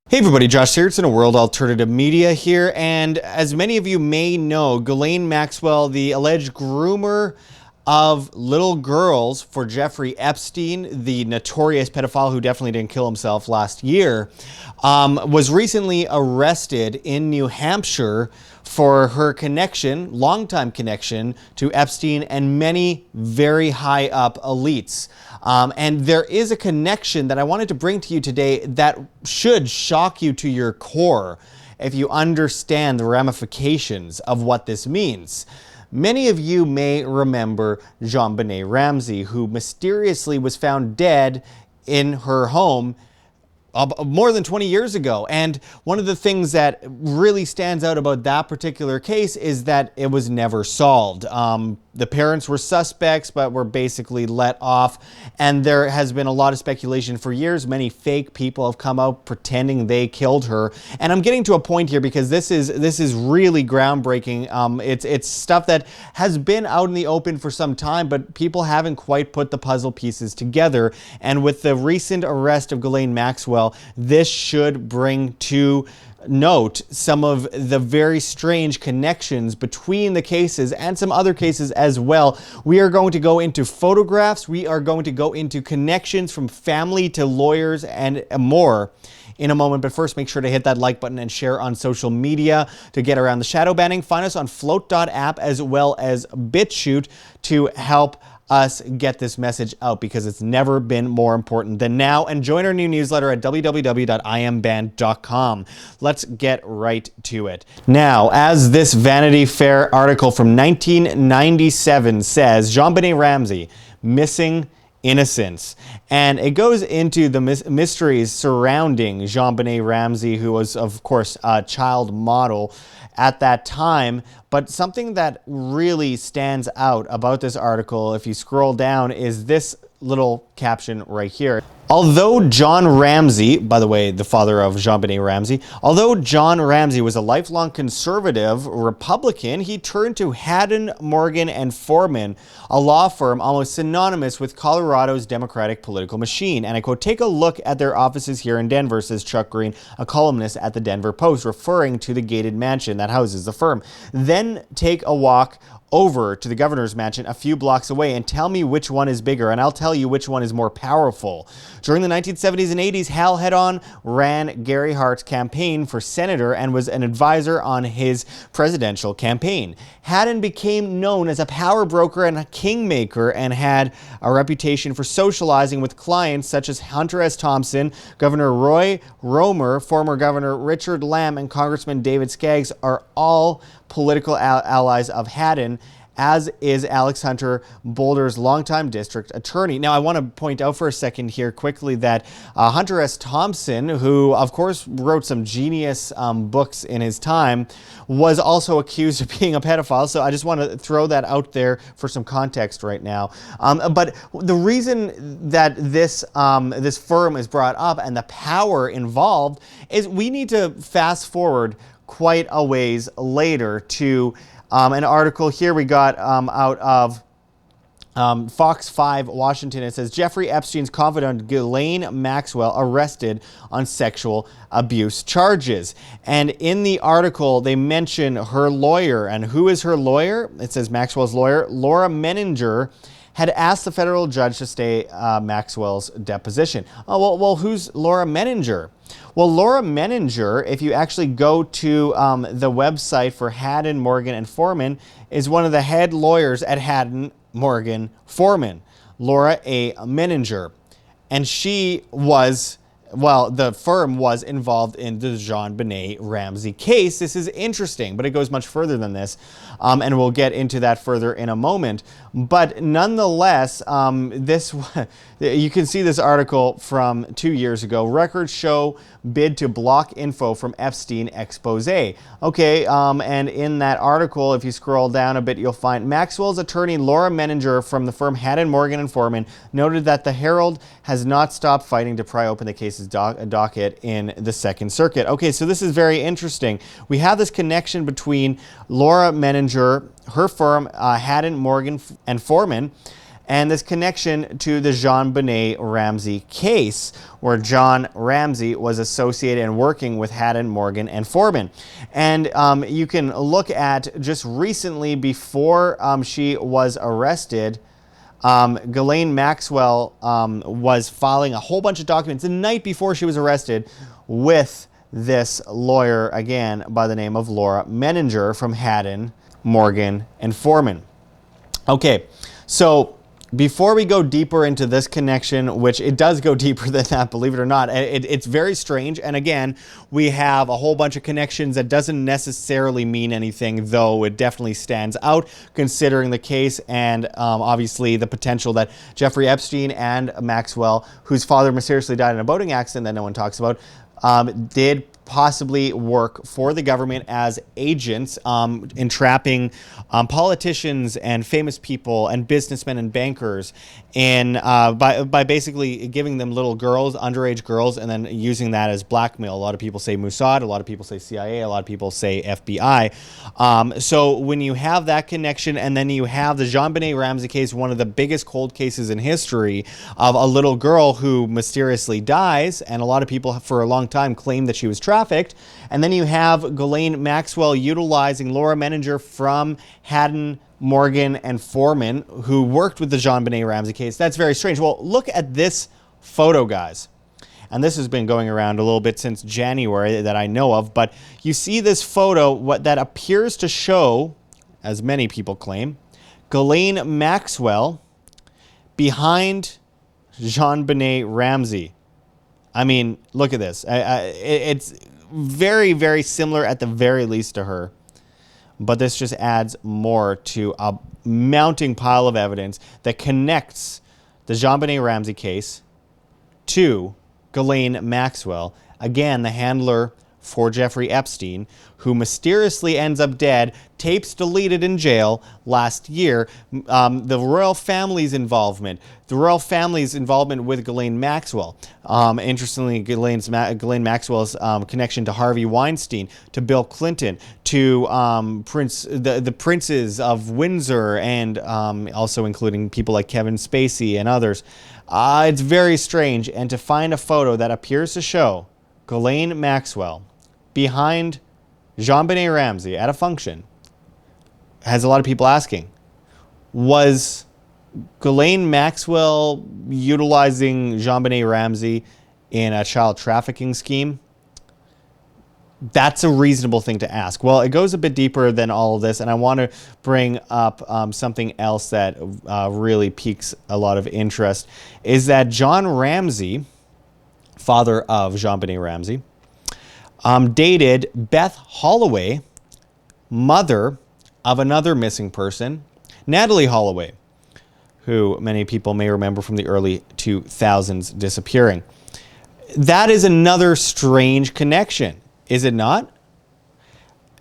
Hey everybody, Josh Sigurdson of World Alternative Media here, and as many of you may know, Ghislaine Maxwell, the alleged groomer of little girls for Jeffrey Epstein, the notorious pedophile who definitely didn't kill himself last year, was recently arrested in New Hampshire for her connection, longtime connection, to Epstein and many very high up elites. And there is a connection that I wanted to bring to you today that should shock you to your core if you understand the ramifications of what this means. Many of you may remember JonBenét Ramsey, who mysteriously was found dead in her home more than 20 years ago. And one of the things that really stands out about that particular case is that it was never solved. The parents were suspects, but were basically let off. And there has been a lot of speculation for years. Many fake people have come out pretending they killed her. And I'm getting to a point here because this is really groundbreaking. It's stuff that has been out in the open for some time, but people haven't quite put the puzzle pieces together. And with the recent arrest of Ghislaine Maxwell, this should bring to note some of the very strange connections between the cases and some other cases as well. We are going to go into photographs. We are going to go into connections from family to lawyers and more in a moment. But first, make sure to hit that like button and share on social media to get around the shadow banning. Find us on flote.app as well as BitChute to help us get this message out, because it's never been more important than now. And join our new newsletter at www.iambanned.com. Let's get right to it. Now, as this Vanity Fair article from 1997 says, JonBenét Ramsey, missing innocence. And it goes into the mysteries surrounding JonBenét Ramsey, who was, of course, a child model at that time. But something that really stands out about this article, if you scroll down, is this little caption right here. Although John Ramsey, by the way, the father of JonBenét Ramsey, although John Ramsey was a lifelong conservative Republican, he turned to Haddon, Morgan, and Foreman, a law firm almost synonymous with Colorado's Democratic political machine. And I quote, "Take a look at their offices here in Denver," says Chuck Green, a columnist at the Denver Post, referring to the gated mansion that houses the firm. "Then take a walk over to the governor's mansion a few blocks away and tell me which one is bigger, and I'll tell you which one is more powerful." During the 1970s and 80s, Hal Haddon ran Gary Hart's campaign for senator and was an advisor on his presidential campaign. Haddon became known as a power broker and a kingmaker and had a reputation for socializing with clients such as Hunter S. Thompson, Governor Roy Romer, former Governor Richard Lamb, and Congressman David Skaggs are all political allies of Haddon, as is Alex Hunter, Boulder's longtime district attorney. Now, I want to point out for a second here quickly that Hunter S. Thompson, who of course wrote some genius books in his time, was also accused of being a pedophile. So I just want to throw that out there for some context right now. But the reason that this firm is brought up and the power involved is we need to fast forward quite a ways later to an article here we got out of Fox 5 Washington. It says, Jeffrey Epstein's confidant Ghislaine Maxwell arrested on sexual abuse charges. And in the article, they mention her lawyer. And who is her lawyer? It says Maxwell's lawyer, Laura Menninger, had asked the federal judge to stay Maxwell's deposition. Oh, well, who's Laura Menninger? Well, Laura Menninger, if you actually go to the website for Haddon, Morgan, and Foreman, is one of the head lawyers at Haddon, Morgan, Foreman, Laura A. Menninger. And she was, well, the firm was involved in the JonBenét Ramsey case. This is interesting, but it goes much further than this, and we'll get into that further in a moment. But nonetheless, you can see this article from 2 years ago. Records show bid to block info from Epstein expose. Okay, and in that article, if you scroll down a bit, you'll find Maxwell's attorney Laura Menninger from the firm Haddon, Morgan, and Foreman noted that the Herald has not stopped fighting to pry open the case's docket in the Second Circuit. Okay, so this is very interesting. We have this connection between Laura Menninger, her firm, Haddon, Morgan, and Foreman, and this connection to the JonBenét Ramsey case, where John Ramsey was associated and working with Haddon, Morgan, and Foreman. And you can look at just recently, before she was arrested, Ghislaine Maxwell was filing a whole bunch of documents the night before she was arrested with this lawyer, again, by the name of Laura Menninger from Haddon, Morgan, and Foreman. Okay, so before we go deeper into this connection, which it does go deeper than that, believe it or not, it's very strange. And again, we have a whole bunch of connections that doesn't necessarily mean anything, though it definitely stands out considering the case and obviously the potential that Jeffrey Epstein and Maxwell, whose father mysteriously died in a boating accident that no one talks about, did possibly work for the government as agents, entrapping politicians and famous people and businessmen and bankers in by basically giving them little girls, underage girls, and then using that as blackmail. A lot of people say Mossad, a lot of people say CIA, a lot of people say FBI. So when you have that connection, and then you have the JonBenét Ramsey case, one of the biggest cold cases in history, of a little girl who mysteriously dies, and a lot of people for a long time claimed that she was trafficked. And then you have Ghislaine Maxwell utilizing Laura Menninger from Haddon, Morgan, and Foreman, who worked with the JonBenét Ramsey case. That's very strange. Well, look at this photo, guys. And this has been going around a little bit since January that I know of, but you see this photo, what that appears to show, as many people claim, Ghislaine Maxwell behind JonBenét Ramsey. I mean, look at this. It's very, very similar at the very least to her. But this just adds more to a mounting pile of evidence that connects the JonBenét Ramsey case to Ghislaine Maxwell, again, the handler for Jeffrey Epstein, who mysteriously ends up dead, tapes deleted in jail last year. The royal family's involvement, with Ghislaine Maxwell. Interestingly, Ghislaine Maxwell's connection to Harvey Weinstein, to Bill Clinton, to the princes of Windsor, and also including people like Kevin Spacey and others. It's very strange, and to find a photo that appears to show Ghislaine Maxwell behind JonBenét Ramsey at a function has a lot of people asking, was Ghislaine Maxwell utilizing JonBenét Ramsey in a child trafficking scheme? That's a reasonable thing to ask. Well, it goes a bit deeper than all of this, and I want to bring up something else that really piques a lot of interest, is that John Ramsey, father of JonBenét Ramsey, dated Beth Holloway, mother of another missing person, Natalie Holloway, who many people may remember from the early 2000s disappearing. That is another strange connection, is it not?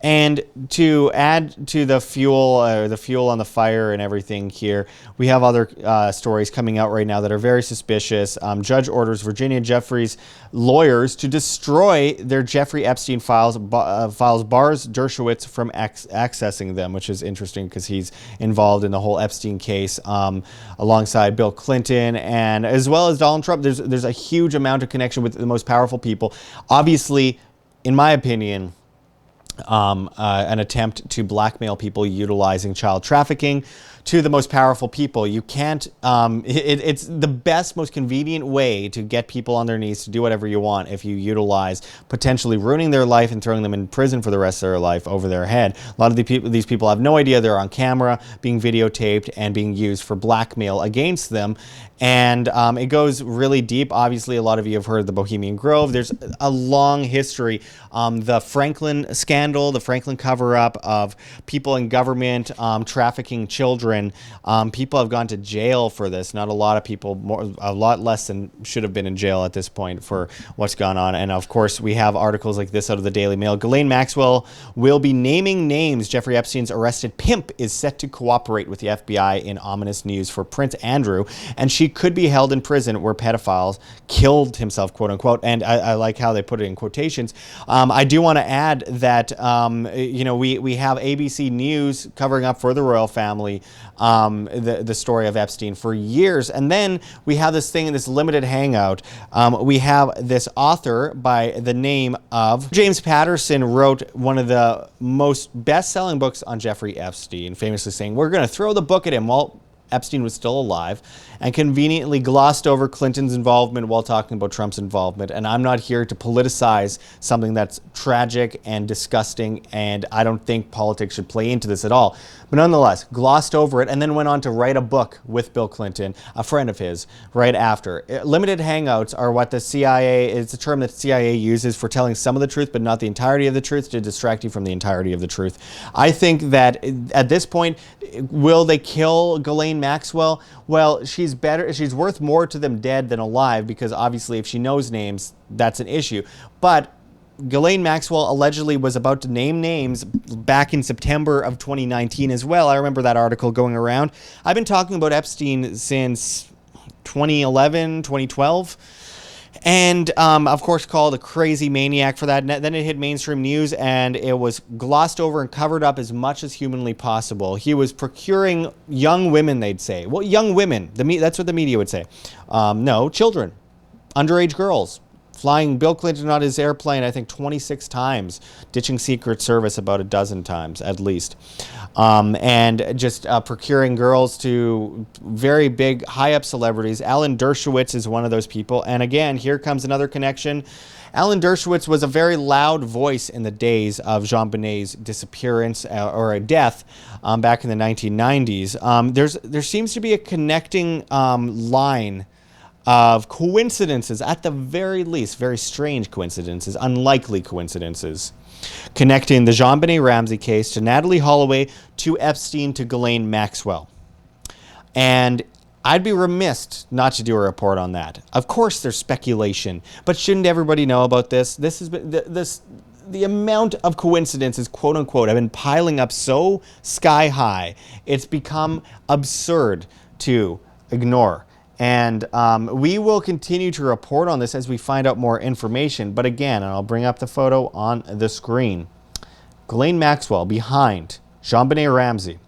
And to add to the fuel on the fire and everything here, we have other stories coming out right now that are very suspicious. Judge orders Virginia Jeffrey's lawyers to destroy their Jeffrey Epstein bars Dershowitz from accessing them, which is interesting because he's involved in the whole Epstein case alongside Bill Clinton and as well as Donald Trump. There's a huge amount of connection with the most powerful people. Obviously, in my opinion, an attempt to blackmail people utilizing child trafficking to the most powerful people. You can't, it's the best, most convenient way to get people on their knees to do whatever you want if you utilize potentially ruining their life and throwing them in prison for the rest of their life over their head. A lot of these people have no idea they're on camera, being videotaped, and being used for blackmail against them. And it goes really deep. Obviously, a lot of you have heard of the Bohemian Grove. There's a long history. The Franklin scandal, the Franklin cover-up of people in government trafficking children. People have gone to jail for this. Not a lot of people, a lot less than should have been in jail at this point for what's gone on. And of course, we have articles like this out of the Daily Mail. Ghislaine Maxwell will be naming names. Jeffrey Epstein's arrested pimp is set to cooperate with the FBI in ominous news for Prince Andrew. And she could be held in prison where pedophiles killed himself, quote unquote. And I like how they put it in quotations. I do want to add that, we have ABC News covering up for the royal family the story of Epstein for years. And then we have this thing in this limited hangout. We have this author by the name of James Patterson, wrote one of the most best-selling books on Jeffrey Epstein, famously saying, "We're going to throw the book at him while Epstein was still alive," and conveniently glossed over Clinton's involvement while talking about Trump's involvement. And I'm not here to politicize something that's tragic and disgusting, and I don't think politics should play into this at all. But nonetheless, glossed over it and then went on to write a book with Bill Clinton, a friend of his, right after. Limited hangouts are what the CIA, it's a term that the CIA uses for telling some of the truth, but not the entirety of the truth, to distract you from the entirety of the truth. I think that at this point, will they kill Ghislaine Maxwell? Well, she's better. She's worth more to them dead than alive, because obviously if she knows names, that's an issue. But Ghislaine Maxwell allegedly was about to name names back in September of 2019 as well. I remember that article going around. I've been talking about Epstein since 2011, 2012. And, of course, called a crazy maniac for that. And then it hit mainstream news, and it was glossed over and covered up as much as humanly possible. He was procuring young women, they'd say. Well, young women. That's what the media would say. No, children. Underage girls. Flying Bill Clinton on his airplane, I think, 26 times. Ditching Secret Service about a dozen times, at least. And just procuring girls to very big, high-up celebrities. Alan Dershowitz is one of those people. And again, here comes another connection. Alan Dershowitz was a very loud voice in the days of JonBenét's disappearance or death back in the 1990s. There seems to be a connecting line of coincidences, at the very least, very strange coincidences, unlikely coincidences, connecting the JonBenét Ramsey case to Natalie Holloway, to Epstein, to Ghislaine Maxwell. And I'd be remiss not to do a report on that. Of course, there's speculation, but shouldn't everybody know about this? This has been the amount of coincidences, quote unquote, have been piling up so sky high, it's become absurd to ignore. And we will continue to report on this as we find out more information. But again, and I'll bring up the photo on the screen, Ghislaine Maxwell behind JonBenét Ramsey.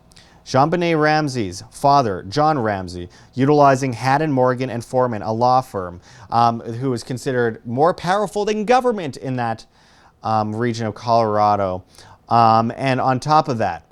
JonBenét Ramsey's father, John Ramsey, utilizing Haddon, Morgan, and Foreman, a law firm who is considered more powerful than government in that region of Colorado. And on top of that,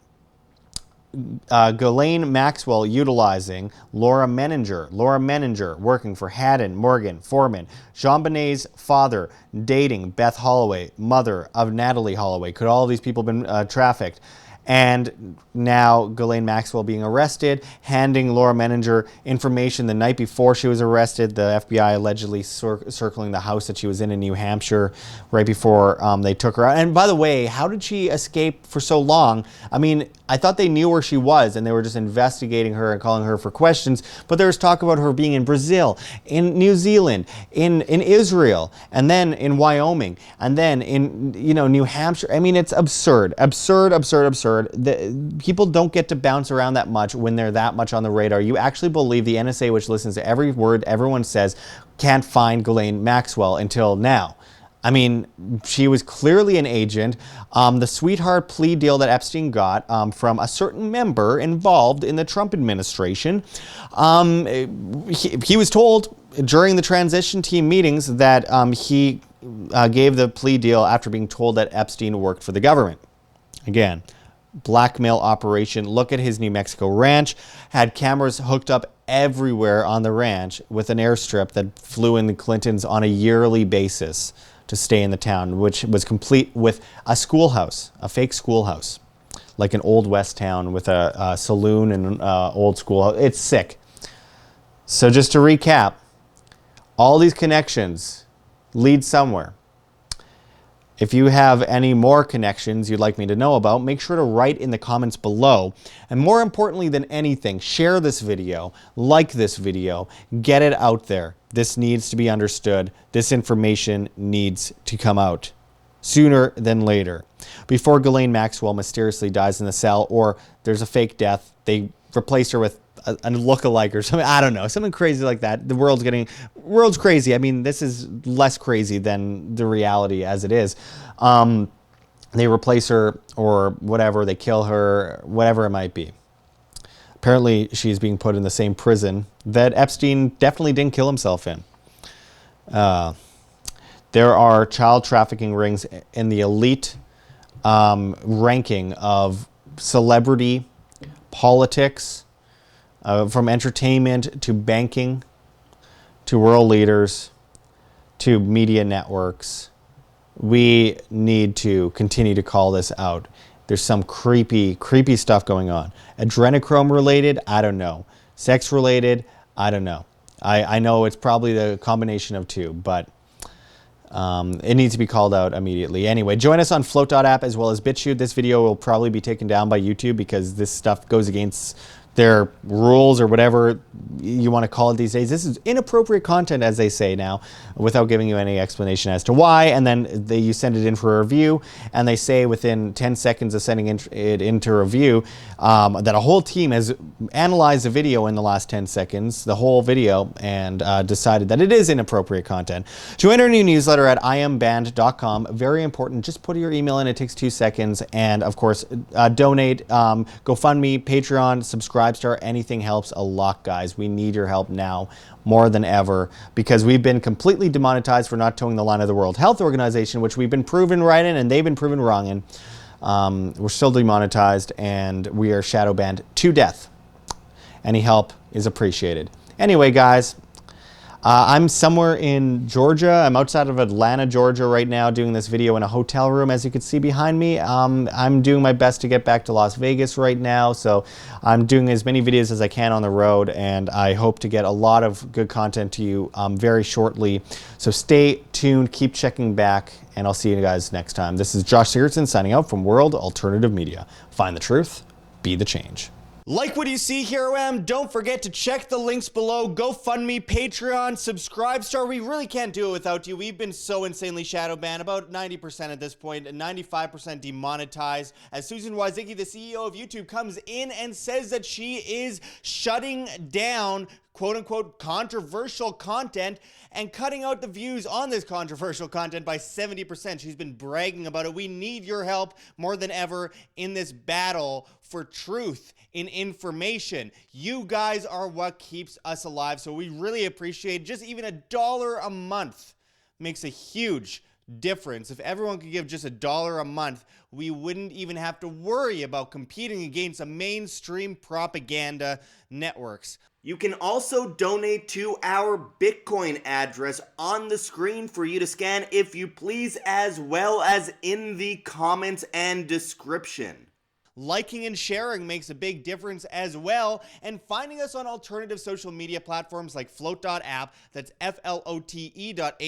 Ghislaine Maxwell utilizing Laura Menninger working for Haddon, Morgan, Foreman. JonBenét's father dating Beth Holloway, mother of Natalie Holloway. Could all of these people have been trafficked? And now Ghislaine Maxwell being arrested, handing Laura Menninger information the night before she was arrested. The FBI allegedly circling the house that she was in New Hampshire right before they took her out. And by the way, how did she escape for so long? I mean, I thought they knew where she was and they were just investigating her and calling her for questions. But there was talk about her being in Brazil, in New Zealand, in Israel, and then in Wyoming, and then in New Hampshire. I mean, it's absurd. People don't get to bounce around that much when they're that much on the radar. You actually believe the NSA, which listens to every word everyone says, can't find Ghislaine Maxwell until now. I mean, she was clearly an agent. The sweetheart plea deal that Epstein got from a certain member involved in the Trump administration, he was told during the transition team meetings that he gave the plea deal after being told that Epstein worked for the government. Again, blackmail operation. Look at his New Mexico ranch. Had cameras hooked up everywhere on the ranch with an airstrip that flew in the Clintons on a yearly basis to stay in the town, which was complete with a schoolhouse, a fake schoolhouse, like an old West town with a saloon and an old schoolhouse. It's sick. So just to recap, all these connections lead somewhere. If you have any more connections you'd like me to know about, make sure to write in the comments below. And more importantly than anything, share this video, like this video, get it out there. This needs to be understood. This information needs to come out sooner than later. Before Ghislaine Maxwell mysteriously dies in the cell, or there's a fake death, they replace her with a look-alike or something. I don't know, something crazy like that. The world's crazy. I mean, this is less crazy than the reality as it is. They replace her or whatever, they kill her, whatever it might be. Apparently, she's being put in the same prison that Epstein definitely didn't kill himself in. There are child trafficking rings in the elite ranking of celebrity, politics, from entertainment to banking, to world leaders, to media networks. We need to continue to call this out. There's some creepy stuff going on. Adrenochrome related, I don't know. Sex related, I don't know. I know it's probably the combination of two, but it needs to be called out immediately. Anyway, join us on Flote.app as well as BitChute. This video will probably be taken down by YouTube because this stuff goes against their rules or whatever you want to call it these days. This is inappropriate content, as they say now, without giving you any explanation as to why. And then you send it in for a review, and they say within 10 seconds of sending it into review that a whole team has analyzed the video in the last 10 seconds, the whole video, and decided that it is inappropriate content. Join our new newsletter at iambanned.com. Very important. Just put your email in. It takes 2 seconds. And of course, donate, GoFundMe, Patreon, subscribe. Anything helps a lot, guys. We need your help now more than ever because we've been completely demonetized for not towing the line of the World Health Organization, which we've been proven right in and they've been proven wrong in. We're still demonetized and we are shadow banned to death. Any help is appreciated. Anyway, guys, I'm somewhere in Georgia. I'm outside of Atlanta, Georgia right now doing this video in a hotel room, as you can see behind me. I'm doing my best to get back to Las Vegas right now, so I'm doing as many videos as I can on the road, and I hope to get a lot of good content to you very shortly. So stay tuned, keep checking back, and I'll see you guys next time. This is Josh Sigurdson signing out from World Alternative Media. Find the truth, be the change. Like what you see here, don't forget to check the links below. GoFundMe, Patreon, subscribe star. We really can't do it without you. We've been so insanely shadow banned, about 90% at this point, and 95% demonetized. As Susan Wojcicki, the CEO of YouTube, comes in and says that she is shutting down quote-unquote controversial content and cutting out the views on this controversial content by 70%. She's been bragging about it. We need your help more than ever in this battle for truth in information. You guys are what keeps us alive, so we really appreciate just even $1 a month makes a huge difference. If everyone could give just $1 a month, we wouldn't even have to worry about competing against the mainstream propaganda networks. You can also donate to our Bitcoin address on the screen for you to scan if you please, as well as in the comments and description. Liking and sharing makes a big difference as well, and finding us on alternative social media platforms like Flote.app, that's FLOTE.app,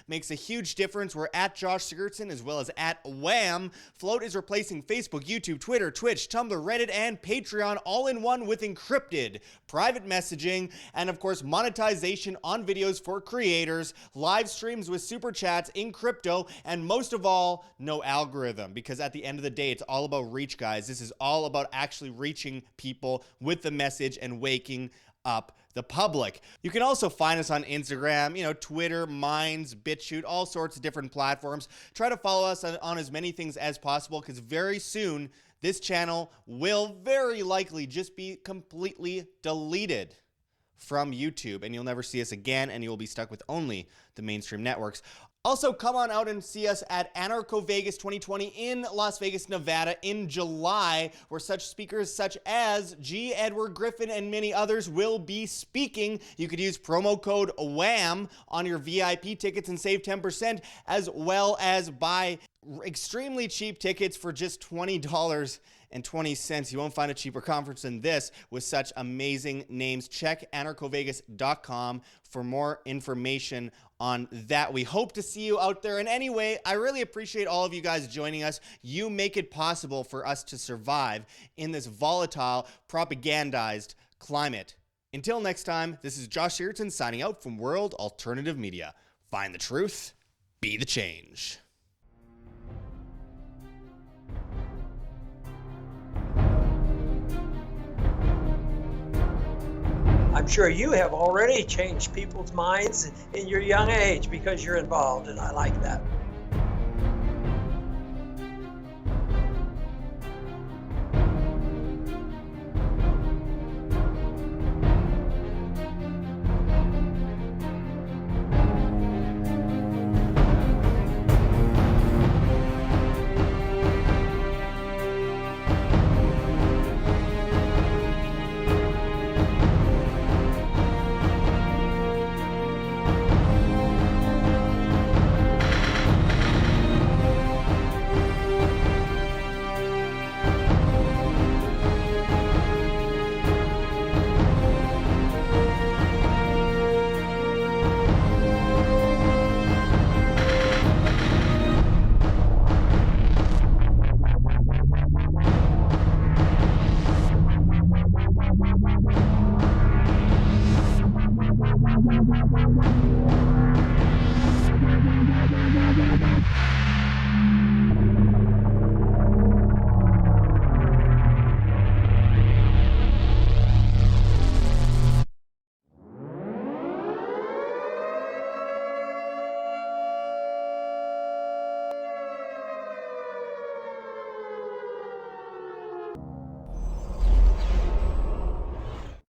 makes a huge difference. We're at Josh Sigurdson as well as at Wham. Flote is replacing Facebook, YouTube, Twitter, Twitch, Tumblr, Reddit, and Patreon all in one with encrypted private messaging, and of course monetization on videos for creators, live streams with super chats in crypto, and most of all, no algorithm, because at the end of the day, it's all about reach, guys. This is all about actually reaching people with the message and waking up the public. You can also find us on Instagram, Twitter, Minds, BitChute, all sorts of different platforms. Try to follow us on as many things as possible, because very soon this channel will very likely just be completely deleted from YouTube, and you'll never see us again, and you'll be stuck with only the mainstream networks. Also, come on out and see us at Anarcho Vegas 2020 in Las Vegas, Nevada in July, where such speakers such as G. Edward Griffin and many others will be speaking. You could use promo code WHAM on your VIP tickets and save 10%, as well as buy extremely cheap tickets for just $20.20. You won't find a cheaper conference than this with such amazing names. Check anarchovegas.com for more information on that. We hope to see you out there. And anyway, I really appreciate all of you guys joining us. You make it possible for us to survive in this volatile, propagandized climate. Until next time, this is Josh Sigurdson signing out from World Alternative Media. Find the truth, be the change. I'm sure you have already changed people's minds in your young age because you're involved, and I like that.